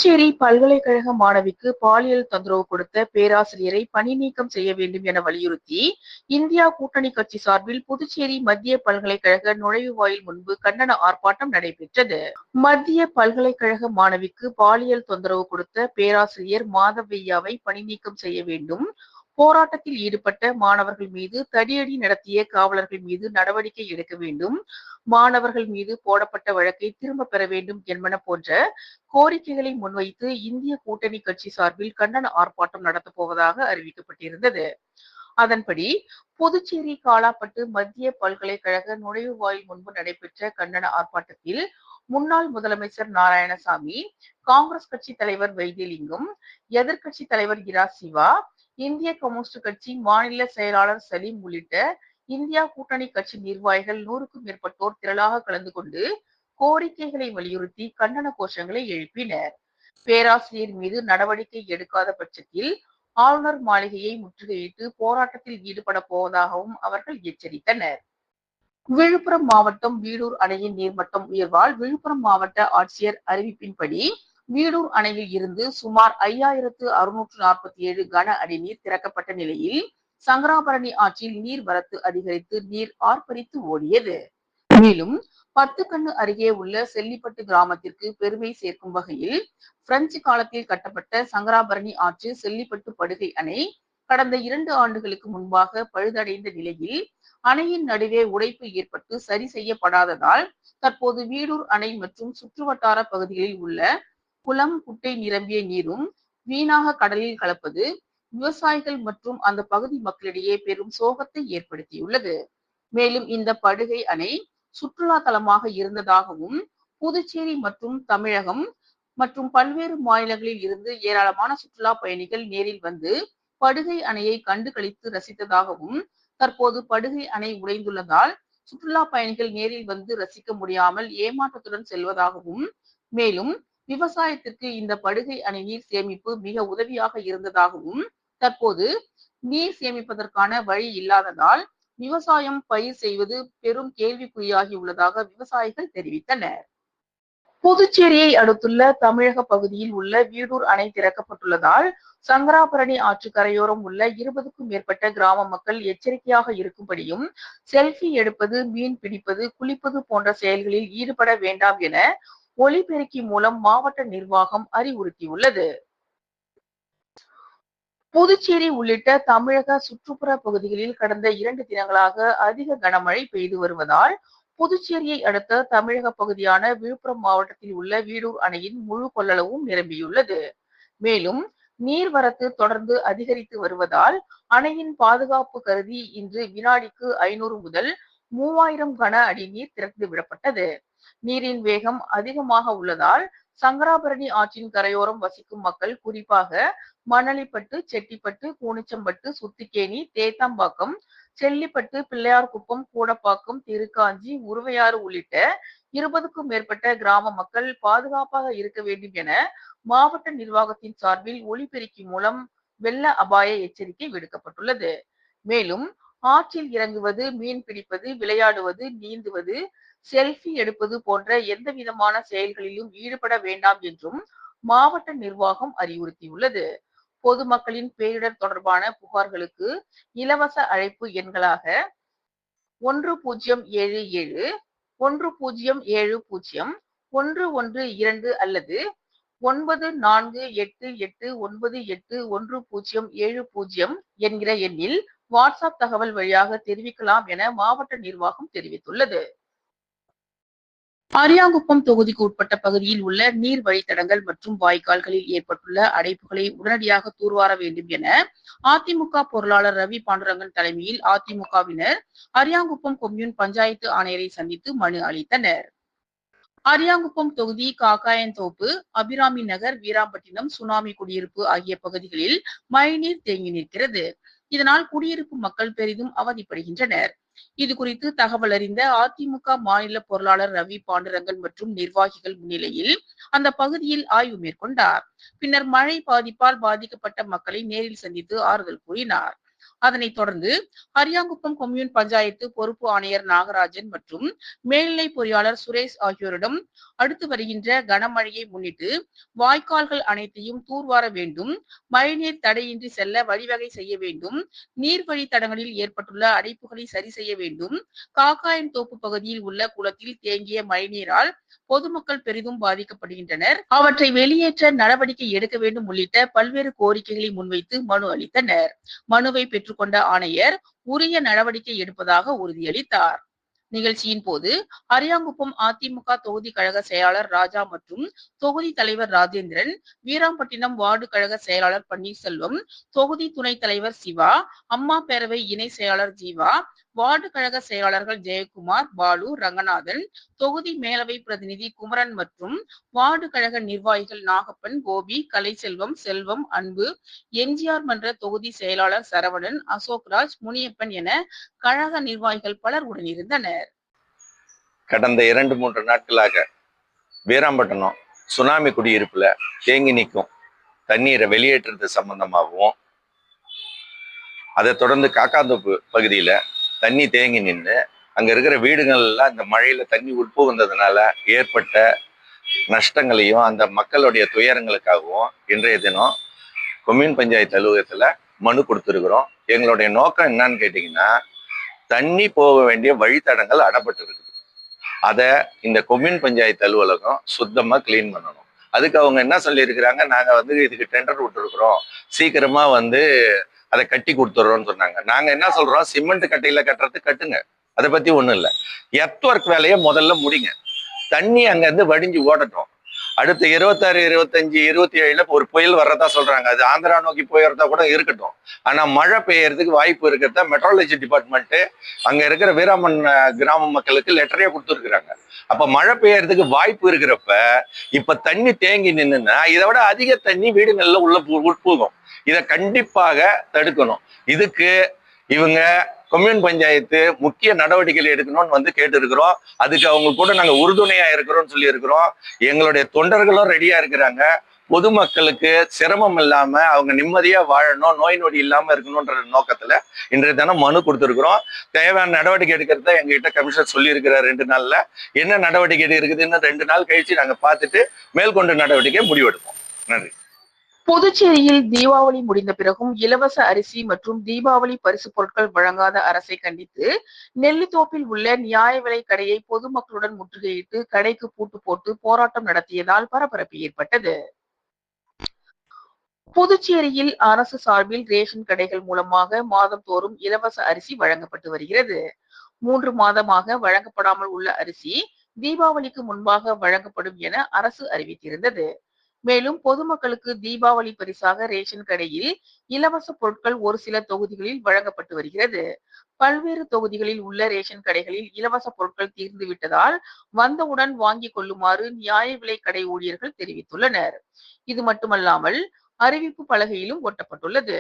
புதுச்சேரி பல்கலைக்கழக மாணவிக்கு பாலியல் தொந்தரவு கொடுத்த பேராசிரியரை பணி நீக்கம் செய்ய வேண்டும் என வலியுறுத்தி இந்தியா கூட்டணி கட்சி சார்பில் புதுச்சேரி மத்திய பல்கலைக்கழக நுழைவுவாயில் முன்பு கண்டன ஆர்ப்பாட்டம் நடைபெற்றது. மத்திய பல்கலைக்கழக மாணவிக்கு பாலியல் தொந்தரவு கொடுத்த பேராசிரியர் மாதவையாவை பணி நீக்கம் செய்ய வேண்டும், போராட்டத்தில் ஈடுபட்ட மாணவர்கள் மீது தடியடி நடத்திய காவலர்கள் மீது நடவடிக்கை எடுக்க வேண்டும், மாணவர்கள் மீது போடப்பட்ட வழக்கை திரும்ப பெற வேண்டும் என்பன போன்ற கோரிக்கைகளை முன்வைத்து இந்திய கூட்டணி கட்சி சார்பில் கண்டன ஆர்ப்பாட்டம் நடத்தப்போவதாக அறிவிக்கப்பட்டிருந்தது. அதன்படி புதுச்சேரி காலாப்பட்டு மத்திய பல்கலைக்கழக நுழைவுவாயில் முன்பு நடைபெற்ற கண்டன ஆர்ப்பாட்டத்தில் முன்னாள் முதலமைச்சர் நாராயணசாமி, காங்கிரஸ் கட்சி தலைவர் வைத்திலிங்கம், எதிர்க்கட்சி தலைவர் இரா சிவா, இந்திய கம்யூனிஸ்ட் கட்சி மாநில செயலாளர் சலீம் உள்ளிட்ட இந்தியா கூட்டணி கட்சி நிர்வாகிகள் 100க்கும் மேற்பட்டோர் திரளாக கலந்து கொண்டு கோரிக்கைகளை வலியுறுத்தி கண்டன கோஷங்களை எழுப்பினர். பேராசிரியர் மீது நடவடிக்கை எடுக்காத பட்சத்தில் ஆளுநர் மாளிகையை முற்றுகையிட்டு போராட்டத்தில் ஈடுபட போவதாகவும் அவர்கள் எச்சரித்தனர். விழுப்புரம் மாவட்டம் வீடூர் அணையின் நீர்மட்டம் உயர்வால் விழுப்புரம் மாவட்ட ஆட்சியர் அறிவிப்பின்படி வீடூர் அணையில் இருந்து சுமார் 5647 கன அடி நீர் திறக்கப்பட்ட நிலையில் சங்கராபரணி ஆற்றில் நீர்வரத்து அதிகரித்து நீர் ஆர்ப்பரித்து ஓடியது. மேலும் 10 கண்ணு அருகே உள்ள செல்லிப்பட்டு கிராமத்திற்கு பெருமை சேர்க்கும் வகையில் பிரெஞ்சு காலத்தில் கட்டப்பட்ட சங்கராபரணி ஆற்று செல்லிப்பட்டு படுகை அணை கடந்த 2 ஆண்டுகளுக்கு முன்பாக பழுதடைந்த நிலையில் அணையின் நடுவே உடைப்பு ஏற்பட்டு சரி செய்யப்படாததால் தற்போது வீடூர் அணை மற்றும் சுற்றுவட்டார பகுதிகளில் உள்ள குளம், குட்டை நிரம்பிய நீரும் வீணாக கடலில் கலப்பது விவசாயிகள் மற்றும் அந்த பகுதி மக்களிடையே பெரும் சோகத்தை ஏற்படுத்தியுள்ளது. மேலும் இந்த படுகை அணை சுற்றுலா தலமாக இருந்ததாகவும் புதுச்சேரி மற்றும் தமிழகம் மற்றும் பல்வேறு மாநிலங்களில் இருந்து ஏராளமான சுற்றுலா பயணிகள் நேரில் வந்து படுகை அணையை கண்டு களித்து ரசித்ததாகவும், தற்போது படுகை அணை உடைந்துள்ளதால் சுற்றுலா பயணிகள் நேரில் வந்து ரசிக்க முடியாமல் ஏமாற்றத்துடன் செல்வதாகவும், மேலும் விவசாயத்திற்கு இந்த படுகை அணை நீர் சேமிப்பு மிக உதவியாக இருந்ததாகவும், தற்போது நீர் சேமிப்பதற்கான வழி இல்லாததால் விவசாயம் பயிர் செய்வது பெரும் கேள்விக்குறியாகி உள்ளதாக விவசாயிகள் தெரிவித்தனர். புதுச்சேரியை அடுத்துள்ள தமிழக பகுதியில் உள்ள வீடூர் அணை திறக்கப்பட்டுள்ளதால் சங்கராபரணி ஆற்று கரையோரம் உள்ள 20க்கும் மேற்பட்ட கிராம மக்கள் எச்சரிக்கையாக இருக்கும்படியும், செல்ஃபி எடுப்பது, மீன் பிடிப்பது, குளிப்பது போன்ற செயல்களில் ஈடுபட வேண்டாம் என ஒலிபெருக்கி மூலம் மாவட்ட நிர்வாகம் அறிவுறுத்தியுள்ளது. புதுச்சேரி உள்ளிட்ட தமிழக சுற்றுப்புற பகுதிகளில் கடந்த 2 தினங்களாக அதிக கனமழை பெய்து வருவதால் புதுச்சேரியை அடுத்த தமிழக பகுதியான விழுப்புரம் மாவட்டத்தில் உள்ள வீடூர் அணையின் முழு கொள்ளளவும் நிரம்பியுள்ளது. மேலும் நீர்வரத்து தொடர்ந்து அதிகரித்து வருவதால் அணையின் பாதுகாப்பு கருதி இன்று வினாடிக்கு 500 முதல் 3000 கன அடி நீர் திறந்து விடப்பட்டது. நீரின் வேகம் அதிகமாக உள்ளதால் சங்கராபரணி ஆற்றின் கரையோரம் வசிக்கும் மக்கள் குறிப்பாக மணலிப்பட்டு, செட்டிப்பட்டு, கூனிச்சம்பட்டு, சுத்திக்கேணி, தேத்தாம்பாக்கம், செல்லிப்பட்டு, பிள்ளையார்குப்பம், கூடப்பாக்கம், திருக்காஞ்சி, உருவையாறு உள்ளிட்ட 20க்கும் மேற்பட்ட கிராம மக்கள் பாதுகாப்பாக இருக்க வேண்டும் என மாவட்ட நிர்வாகத்தின் சார்பில் ஒலிபெருக்கி மூலம் வெள்ள அபாய எச்சரிக்கை விடுக்கப்பட்டுள்ளது. மேலும் ஆற்றில் இறங்குவது, மீன் பிடிப்பது, விளையாடுவது, நீந்துவது, செல்ஃபி எடுப்பது போன்ற எந்த விதமான செயல்களிலும் ஈடுபட வேண்டாம் என்றும் மாவட்ட நிர்வாகம் அறிவுறுத்தியுள்ளது. பொதுமக்களின் பேரிடர் தொடர்பான புகார்களுக்கு இலவச அழைப்பு எண்களாக 1077 1070 112 அல்லது 9488981070 என்கிற எண்ணில் வாட்ஸ்அப் தகவல் வழியாக தெரிவிக்கலாம் என மாவட்ட நிர்வாகம் தெரிவித்துள்ளது. அரியாங்குப்பம் தொகுதிக்கு உட்பட்ட பகுதியில் உள்ள நீர் வழித்தடங்கள் மற்றும் வாய்க்கால்களில் ஏற்பட்டுள்ள அடைப்புகளை உடனடியாக தூர்வார வேண்டும் என அதிமுக பொருளாளர் ரவி பாண்டுரங்கன் தலைமையில் அதிமுகவினர் அரியாங்குப்பம் கொம்யூன் பஞ்சாயத்து ஆணையரை சந்தித்து மனு அளித்தனர். அரியாங்குப்பம் தொகுதி காக்காயன்தோப்பு, அபிராமி நகர், வீராம்பட்டினம், சுனாமி குடியிருப்பு ஆகிய பகுதிகளில் மழைநீர் தேங்கி நிற்கிறது. இதனால் குடியிருப்பு மக்கள் பெரிதும் அவதிப்படுகின்றனர். இது குறித்து தகவல் அறிந்த அதிமுக மாநில பொருளாளர் ரவி பாண்டுரங்கன் மற்றும் நிர்வாகிகள் முன்னிலையில் அந்த பகுதியில் ஆய்வு மேற்கொண்டார். பின்னர் மழை பாதிப்பால் பாதிக்கப்பட்ட மக்களை நேரில் சந்தித்து ஆறுதல் கூறினார். அதனைத் தொடர்ந்து அரியாங்குப்பம் கொம்யூன் பஞ்சாயத்து பொறுப்பு ஆணையர் நாகராஜன் மற்றும் மேல்நிலை பொறியாளர் சுரேஷ் ஆகியோரிடம் அடுத்து வருகின்ற கனமழையை முன்னிட்டு வாய்க்கால்கள் அனைத்தையும் தூர்வார வேண்டும், மழைநீர் தடையின்றி செல்ல வழிவகை செய்ய வேண்டும், நீர்வழி தடங்களில் ஏற்பட்டுள்ள அடைப்புகளை சரி செய்ய வேண்டும், காக்காயன் தோப்பு பகுதியில் உள்ள குளத்தில் தேங்கிய மழைநீரால் பொதுமக்கள் பெரிதும் பாதிக்கப்படுகின்றனர், அவற்றை வெளியேற்ற நடவடிக்கை எடுக்க வேண்டும் உள்ளிட்ட பல்வேறு கோரிக்கைகளை முன்வைத்து மனு அளித்தனர். மனுவை பெற்றுக்கொண்ட ஆணையர் உரிய நடவடிக்கை எடுப்பதாக உறுதியளித்தார். நிகழ்ச்சியின் போது அரியாங்குப்பம் அதிமுக தொகுதி கழக செயலாளர் ராஜா மற்றும் தொகுதி தலைவர் ராஜேந்திரன், வீராம்பட்டினம் வார்டு கழக செயலாளர் பன்னீர்செல்வம், தொகுதி துணைத் தலைவர் சிவா, அம்மா பேரவை இணை செயலாளர் ஜீவா, வார்டு கழக செயலாளர்கள் ஜெயக்குமார், பாலு, ரங்கநாதன், தொகுதி மேலவை பிரதிநிதி குமரன் மற்றும் வார்டு கழக நிர்வாகிகள் நாகப்பன், கோபி, கலைச்செல்வம், செல்வம், அன்பு, எம்ஜிஆர் மன்ற தொகுதி செயலாளர் சரவணன், அசோக்ராஜ், முனியப்பன் என கழக நிர்வாகிகள் பலர் உடனிருந்தனர். கடந்த 2-3 நாட்களாக வீராம்பட்டினம் சுனாமி குடியிருப்புல தேங்கி நிற்கும் தண்ணீரை வெளியேற்றுறது சம்பந்தமாகவும், அதை தொடர்ந்து காக்காந்தோப்பு பகுதியில தண்ணி தேங்கி நின்று அங்க இருக்கிற வீடுகள்லாம் இந்த மழையில தண்ணி உட்புகுந்ததுனால ஏற்பட்ட நஷ்டங்களையும் அந்த மக்களுடைய துயரங்களுக்காகவும் இன்றைய தினம் கொம்யூன் பஞ்சாயத்து அலுவலகத்துல மனு கொடுத்துருக்குறோம். எங்களுடைய நோக்கம் என்னன்னு கேட்டீங்கன்னா, தண்ணி போக வேண்டிய வழித்தடங்கள் அடப்பட்டு இருக்குது. அதை இந்த கொம்யூன் பஞ்சாயத்து அலுவலகம் சுத்தமா கிளீன் பண்ணணும். அதுக்கு அவங்க என்ன சொல்லியிருக்கிறாங்க, நாங்க இதுக்கு டெண்டர் விட்டுருக்குறோம், சீக்கிரமா அதை கட்டி கொடுத்துட்றோம்னு சொன்னாங்க. நாங்க என்ன சொல்றோம், சிமெண்ட் கட்டையில கட்டுறது கட்டுங்க, அதை பத்தி ஒண்ணும் இல்லை. எர்த் ஒர்க் வேலையை முதல்ல முடிங்க, தண்ணி அங்கிருந்து வடிஞ்சு ஓடட்டும். அடுத்து 26, 25, 27 ஒரு புயல் வர்றதா சொல்றாங்க. அது ஆந்திரா நோக்கி போயிறதா கூட இருக்கட்டும். ஆனா மழை பெய்யறதுக்கு வாய்ப்பு இருக்கிறதா மெட்ரோலஜி டிபார்ட்மெண்ட் அங்க இருக்கிற வீராமன் கிராம மக்களுக்கு லெட்டரே கொடுத்துருக்குறாங்க. அப்ப மழை பெய்யறதுக்கு வாய்ப்பு இருக்கிறப்ப இப்ப தண்ணி தேங்கி நின்னுன்னா இதை விட அதிக தண்ணி வீடுகள்ல உட்போகும். இதை கண்டிப்பாக தடுக்கணும். இதுக்கு இவங்க கொம்யூன் பஞ்சாயத்து முக்கிய நடவடிக்கைகள் எடுக்கணும்னு கேட்டு இருக்கிறோம். அதுக்கு அவங்க கூட நாங்க உறுதுணையா இருக்கிறோம்னு சொல்லி இருக்கிறோம். எங்களுடைய தொண்டர்களும் ரெடியா இருக்கிறாங்க. பொதுமக்களுக்கு சிரமம் இல்லாம அவங்க நிம்மதியா வாழணும், நோய் நொடி இல்லாம இருக்கணும்ன்ற நோக்கத்துல இன்றைய தினம் மனு கொடுத்துருக்குறோம். தேவையான நடவடிக்கை எடுக்கிறத எங்ககிட்ட கமிஷனர் சொல்லி இருக்கிறார். 2 நாள்ல என்ன நடவடிக்கை இருக்குதுன்னு 2 நாள் கழிச்சு நாங்க பார்த்துட்டு மேற்கொண்டு நடவடிக்கை முடிவெடுப்போம். நன்றி. புதுச்சேரியில் தீபாவளி முடிந்த பிறகும் இலவச அரிசி மற்றும் தீபாவளி பரிசு பொருட்கள் வழங்காத அரசை கண்டித்து நெல்லித்தோப்பில் உள்ள நியாய விலை கடையை பொதுமக்களுடன் முற்றுகையிட்டு கடைக்கு பூட்டு போட்டு போராட்டம் நடத்தியதால் பரபரப்பு ஏற்பட்டது. புதுச்சேரியில் அரசு சார்பில் ரேஷன் கடைகள் மூலமாக மாதந்தோறும் இலவச அரிசி வழங்கப்பட்டு வருகிறது. 3 மாதமாக வழங்கப்படாமல் உள்ள அரிசி தீபாவளிக்கு முன்பாக வழங்கப்படும் என அரசு அறிவித்திருந்தது. மேலும் பொதுமக்களுக்கு தீபாவளி பரிசாக ரேஷன் கடையில் இலவச பொருட்கள் ஒரு சில தொகுதிகளில் வழங்கப்பட்டு வருகிறது. பல்வேறு தொகுதிகளில் உள்ள ரேஷன் கடைகளில் இலவச பொருட்கள் தீர்ந்து விட்டதால் வந்தவுடன் வாங்கிக் கொள்ளுமாறு நியாய விலை கடை ஊழியர்கள் தெரிவித்துள்ளனர். இது மட்டுமல்லாமல் அறிவிப்பு பலகையிலும் ஒட்டப்பட்டுள்ளது.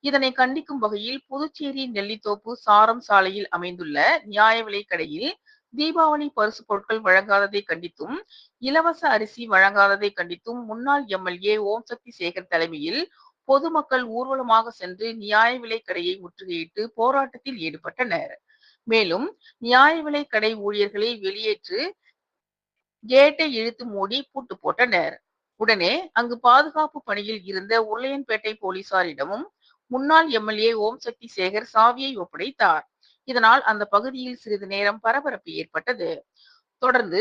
இதனை கண்டிக்கும் வகையில் புதுச்சேரி நெல்லித்தோப்பு சாரம் சாலையில் அமைந்துள்ள நியாய விலை கடையில் தீபாவளி பரிசு பொருட்கள் வழங்காததை கண்டித்தும் இலவச அரிசி வழங்காததை கண்டித்தும் முன்னாள் எம்எல்ஏ ஓம் சக்தி சேகர் தலைமையில் பொதுமக்கள் ஊர்வலமாக சென்று நியாய விலை கடையை முற்றுகையிட்டு போராட்டத்தில் ஈடுபட்டனர். மேலும் நியாய விலை கடை ஊழியர்களை வெளியேற்று கேட்டை இழுத்து மூடி பூட்டு போட்டனர். உடனே அங்கு பாதுகாப்பு பணியில் இருந்த உருளையன்பேட்டை போலீசாரிடமும் முன்னாள் எம்எல்ஏ ஓம் சக்தி சேகர் சாவியை ஒப்படைத்தார். இதனால் அந்த பகுதியில் சிறிது நேரம் பரபரப்பு ஏற்பட்டது. தொடர்ந்து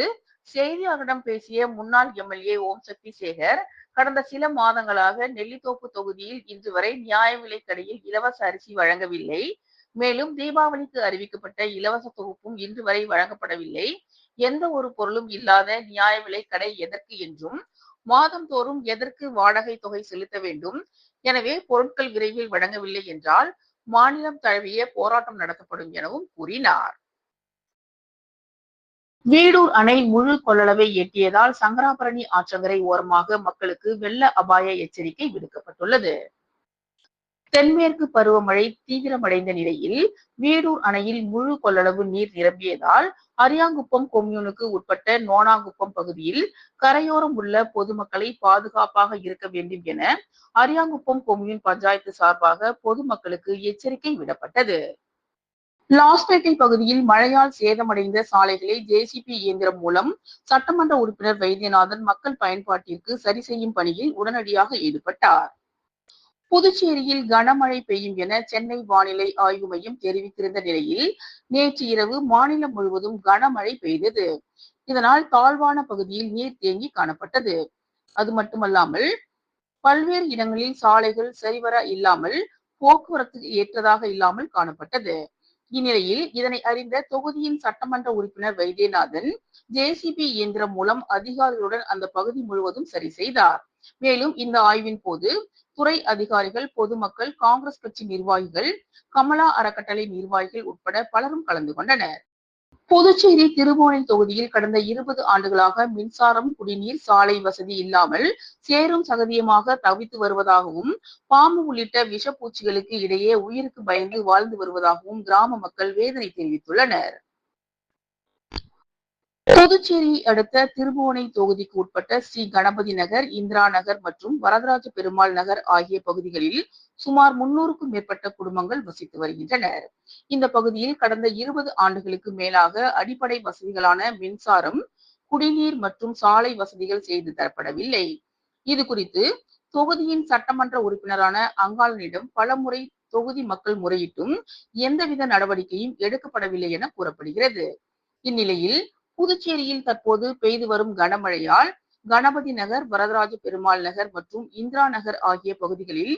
செய்தியாளர்களிடம் பேசிய முன்னாள் எம்எல்ஏ ஓம் சக்தி சேகர், கடந்த சில மாதங்களாக நெல்லித்தோப்பு தொகுதியில் இன்று வரை நியாய விலை கடையில் இலவச அரிசி வழங்கவில்லை. மேலும் தீபாவளிக்கு அறிவிக்கப்பட்ட இலவச தொகுப்பும் இன்று வரை வழங்கப்படவில்லை. எந்த ஒரு பொருளும் இல்லாத நியாய விலை கடை எதற்கு என்றும், மாதந்தோறும் எதற்கு வாடகை தொகை செலுத்த வேண்டும், எனவே பொருட்கள் விரைவில் வழங்கவில்லை என்றால் மாநிலம் தழுவிய போராட்டம் நடத்தப்படும் எனவும் கூறினார். வீடூர் அணை முழு கொள்ளளவை எட்டியதால் சங்கராபரணி ஆற்றங்கரை ஓரமாக மக்களுக்கு வெள்ள அபாய எச்சரிக்கை விடுக்கப்பட்டுள்ளது. தென்மேற்கு பருவமழை தீவிரமடைந்த நிலையில் வீடூர் அணையில் முழு கொள்ளளவு நீர் நிரம்பியதால் அரியாங்குப்பம் கொம்யூனுக்கு உட்பட்ட நோனாங்குப்பம் பகுதியில் கரையோரம் உள்ள பொதுமக்களை பாதுகாப்பாக இருக்க வேண்டும் என அரியாங்குப்பம் கொம்யூன் பஞ்சாயத்து சார்பாக பொதுமக்களுக்கு எச்சரிக்கை விடப்பட்டது. லாஸ்பேட்டை பகுதியில் மழையால் சேதமடைந்த சாலைகளை ஜேசிபி இயந்திரம் மூலம் சட்டமன்ற உறுப்பினர் வைத்தியநாதன் மக்கள் பயன்பாட்டிற்கு சரி செய்யும் பணியில் உடனடியாக ஈடுபட்டார். புதுச்சேரியில் கனமழை பெய்யும் என சென்னை வானிலை ஆய்வு மையம் தெரிவித்திருந்த நிலையில் நேற்று இரவு மாநிலம் முழுவதும் கனமழை பெய்தது. இதனால் தாழ்வான பகுதியில் நீர் தேங்கி காணப்பட்டது. அது மட்டுமல்லாமல் பல்வேறு இடங்களில் சாலைகள் சரிவர இல்லாமல் போக்குவரத்துக்கு ஏற்றதாக இல்லாமல் காணப்பட்டது. இந்நிலையில் இதனை அறிந்த தொகுதியின் சட்டமன்ற உறுப்பினர் வைத்தியநாதன் ஜேசிபி இயந்திரம் மூலம் அதிகாரிகளுடன் அந்த பகுதி முழுவதும் சரி செய்தார். மேலும் இந்த ஆய்வின் போது துறை அதிகாரிகள், பொதுமக்கள், காங்கிரஸ் கட்சி நிர்வாகிகள், கமலா அறக்கட்டளை நிர்வாகிகள் உட்பட பலரும் கலந்து கொண்டனர். புதுச்சேரி திருபுவனை தொகுதியில் கடந்த 20 ஆண்டுகளாக மின்சாரம், குடிநீர், சாலை வசதி இல்லாமல் சேரும் சகதியமாக தவித்து வருவதாகவும், பாம்பு உள்ளிட்ட விஷப்பூச்சிகளுக்கு இடையே உயிருக்கு பயந்து வாழ்ந்து வருவதாகவும் கிராம மக்கள் வேதனை தெரிவித்துள்ளனர். புதுச்சேரி அடுத்த திருபுவனை தொகுதிக்கு உட்பட்ட ஸ்ரீ கணபதி நகர், இந்திரா நகர் மற்றும் வரதராஜ பெருமாள் நகர் ஆகிய பகுதிகளில் சுமார் 300க்கும் மேற்பட்ட குடும்பங்கள் வசித்து வருகின்றனர். இந்த பகுதியில் கடந்த 20 ஆண்டுகளுக்கு மேலாக அடிப்படை வசதிகளான மின்சாரம், குடிநீர் மற்றும் சாலை வசதிகள் செய்து தரப்படவில்லை. இது குறித்து தொகுதியின் சட்டமன்ற உறுப்பினரான அங்காளனிடம் பலமுறை தொகுதி மக்கள் முறையிட்டும் எந்தவித நடவடிக்கையும் எடுக்கப்படவில்லை என கூறப்படுகிறது. இந்நிலையில் புதுச்சேரியில் தற்போது பெய்து வரும் கனமழையால் கணபதி நகர், வரதராஜ பெருமாள் நகர் மற்றும் இந்திரா நகர் ஆகிய பகுதிகளில்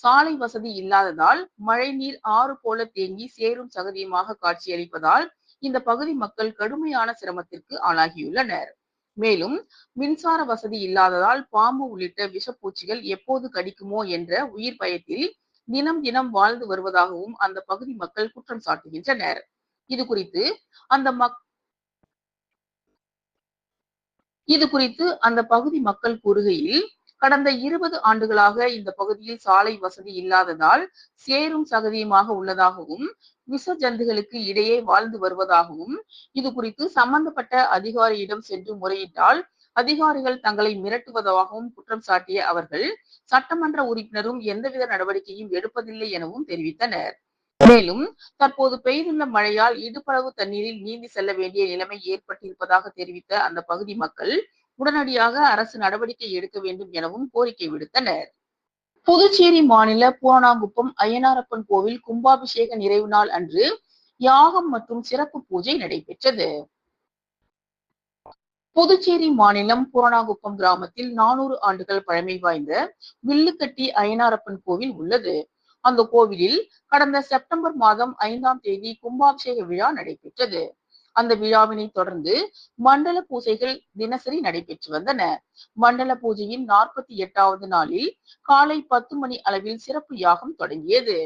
சாலை வசதி இல்லாததால் மழைநீர் ஆறு போல தேங்கி சேரும் சகதியமாக காட்சியளிப்பதால் இந்த பகுதி மக்கள் கடுமையான சிரமத்திற்கு ஆளாகியுள்ளனர். மேலும் மின்சார வசதி இல்லாததால் பாம்பு உள்ளிட்ட விஷப்பூச்சிகள் எப்போது கடிக்குமோ என்ற உயிர் பயத்தில் தினம் தினம் வாழ்ந்து வருவதாகவும் அந்த பகுதி மக்கள் குற்றம் சாட்டுகின்றனர். இது குறித்து அந்த பகுதி மக்கள் கூறுகையில், கடந்த 20 ஆண்டுகளாக இந்த பகுதியில் சாலை வசதி இல்லாததால் சேரும் சகதியுமாக உள்ளதாகவும், விஷ ஜந்துகளுக்கு இடையே வாழ்ந்து வருவதாகவும், இது குறித்து சம்பந்தப்பட்ட அதிகாரியிடம் சென்று முறையிட்டால் அதிகாரிகள் தங்களை மிரட்டுவதாகவும் குற்றம் சாட்டிய அவர்கள், சட்டமன்ற உறுப்பினரும் எந்தவித நடவடிக்கையும் எடுப்பதில்லை எனவும் தெரிவித்தனர். மேலும் தற்போது பெய்துள்ள மழையால் இடுப்பளவு தண்ணீரில் நீந்தி செல்ல வேண்டிய நிலைமை ஏற்பட்டிருப்பதாக தெரிவித்த அந்த பகுதி மக்கள் உடனடியாக அரசு நடவடிக்கை எடுக்க வேண்டும் எனவும் கோரிக்கை விடுத்தனர். புதுச்சேரி மாநில பூரணாங்குப்பம் அய்யனாரப்பன் கோவில் கும்பாபிஷேக நிறைவு நாள் அன்று யாகம் மற்றும் சிறப்பு பூஜை நடைபெற்றது. புதுச்சேரி மாநிலம் பூரணாங்குப்பம் கிராமத்தில் 400 ஆண்டுகள் பழமை வாய்ந்த வில்லுக்கட்டி அய்யனாரப்பன் கோவில் உள்ளது. அந்த கோவிலில் கடந்த செப்டம்பர் மாதம் 5ஆம் தேதி கும்பாபிஷேக விழா நடைபெற்றது. அந்த விழாவினை தொடர்ந்து மண்டல பூஜைகள் தினசரி நடைபெற்று வந்தன. மண்டல பூஜையின் 48வது நாளில் காலை 10 மணி அளவில் சிறப்பு யாகம் தொடங்கியது.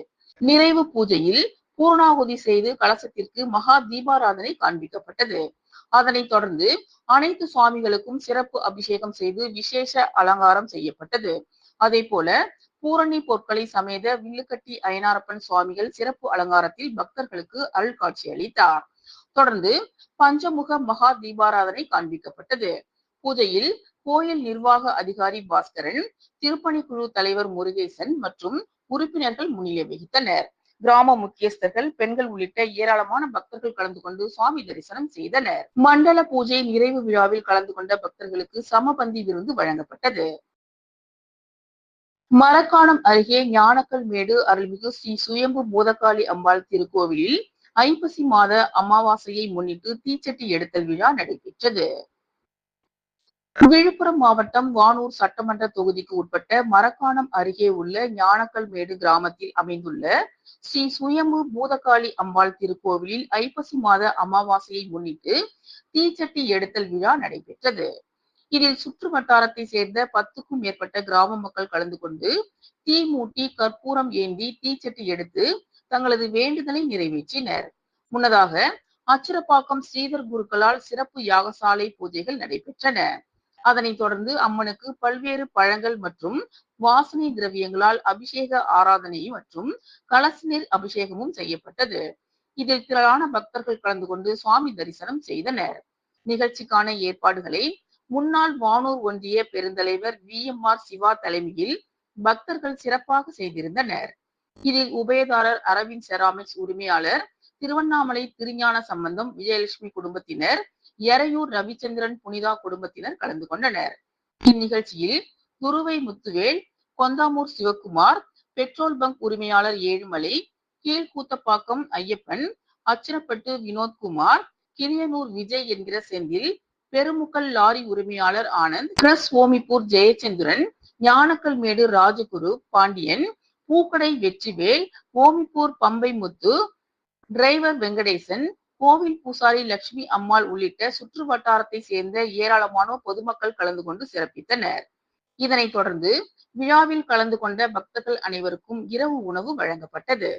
நிறைவு பூஜையில் பூர்ணாகுதி செய்து கலசத்திற்கு மகா தீபாராதனை காண்பிக்கப்பட்டது. அதனைத் தொடர்ந்து அனைத்து சுவாமிகளுக்கும் சிறப்பு அபிஷேகம் செய்து விசேஷ அலங்காரம் செய்யப்பட்டது. அதே போல பூரணி பொற்களை சமேத வில்லுக்கட்டி அய்யனாரப்பன் சுவாமிகள் சிறப்பு அலங்காரத்தில் பக்தர்களுக்கு அருள் காட்சி அளித்தார். தொடர்ந்து பஞ்சமுக மகா தீபாராதனை காண்பிக்கப்பட்டது. பூஜையில் கோயில் நிர்வாக அதிகாரி பாஸ்கரன், திருப்பணிக்குழு தலைவர் முருகேசன் மற்றும் உறுப்பினர்கள் முன்னிலை வகித்தனர். கிராம முக்கியஸ்தர்கள், பெண்கள் உள்ளிட்ட ஏராளமான பக்தர்கள் கலந்து கொண்டு சுவாமி தரிசனம் செய்தனர். மண்டல பூஜை நிறைவு விழாவில் கலந்து கொண்ட பக்தர்களுக்கு சமபந்தி விருந்து வழங்கப்பட்டது. மரக்காணம் அருகே ஞானக்கல் மேடு அருள்மிகு ஸ்ரீ சுயம்பு பூதகாளி அம்பாள் திருக்கோவிலில் ஐப்பசி மாத அமாவாசையை முன்னிட்டு தீச்சட்டி எடுத்தல் விழா நடைபெற்றது. விழுப்புரம் மாவட்டம் வானூர் சட்டமன்ற தொகுதிக்கு உட்பட்ட மரக்காணம் அருகே உள்ள ஞானக்கல் மேடு கிராமத்தில் அமைந்துள்ள ஸ்ரீ சுயம்பு பூதகாளி அம்பாள் திருக்கோவிலில் ஐப்பசி மாத அமாவாசையை முன்னிட்டு தீச்சட்டி எடுத்தல் விழா நடைபெற்றது. இதில் சுற்று வட்டாரத்தை சேர்ந்த 10க்கும் மேற்பட்ட கிராம மக்கள் கலந்து கொண்டு தீ மூட்டி கற்பூரம் ஏந்தி தீச்சட்டி எடுத்து தங்களது வேண்டுதலை நிறைவேற்றினர். முன்னதாக அச்சிரப்பாக்கம் ஸ்ரீதர் குருக்களால் சிறப்பு யாகசாலை பூஜைகள் நடைபெற்றன. அதனைத் தொடர்ந்து அம்மனுக்கு பல்வேறு பழங்கள் மற்றும் வாசனை திரவியங்களால் அபிஷேக ஆராதனை மற்றும் கலச நீர் அபிஷேகமும் செய்யப்பட்டது. இதில் திரளான பக்தர்கள் கலந்து கொண்டு சுவாமி தரிசனம் செய்தனர். நிகழ்ச்சிக்கான ஏற்பாடுகளை முன்னாள் வானூர் ஒன்றிய பெருந்தலைவர் VMR சிவா தலைமையில் பக்தர்கள் சிறப்பாக செய்திருந்தனர். இதில் உபயதாரர் அரவிந்த் செராமிக்ஸ் உரிமையாளர் திருவண்ணாமலை திருஞான சம்பந்தம் விஜயலட்சுமி குடும்பத்தினர், எறையூர் ரவிச்சந்திரன் புனிதா குடும்பத்தினர் கலந்து கொண்டனர். இந்நிகழ்ச்சியில் துருவை முத்துவேல், கொந்தாமூர் சிவக்குமார், பெட்ரோல் பங்க் உரிமையாளர் ஏழுமலை, கீழ்கூத்தப்பாக்கம் ஐயப்பன், அச்சனப்பட்டு வினோத்குமார், கிளியனூர் விஜய் என்கிற செந்தில், பெருமுக்கல் லாரி உரிமையாளர் ஆனந்த், கிரஸ் ஓமிப்பூர் ஜெயச்சந்திரன், ஞானக்கல்மேடு ராஜகுரு பாண்டியன், பூக்கடை வெற்றிவேல், ஓமிப்பூர் பம்பை முத்து, டிரைவர் வெங்கடேசன், கோவில் பூசாரி லட்சுமி அம்மாள் உள்ளிட்ட சுற்று வட்டாரத்தை சேர்ந்த ஏராளமானோர் பொதுமக்கள் கலந்து கொண்டு சிறப்பித்தனர். இதனைத் தொடர்ந்து விழாவில் கலந்து கொண்ட பக்தர்கள் அனைவருக்கும் இரவு உணவு வழங்கப்பட்டது.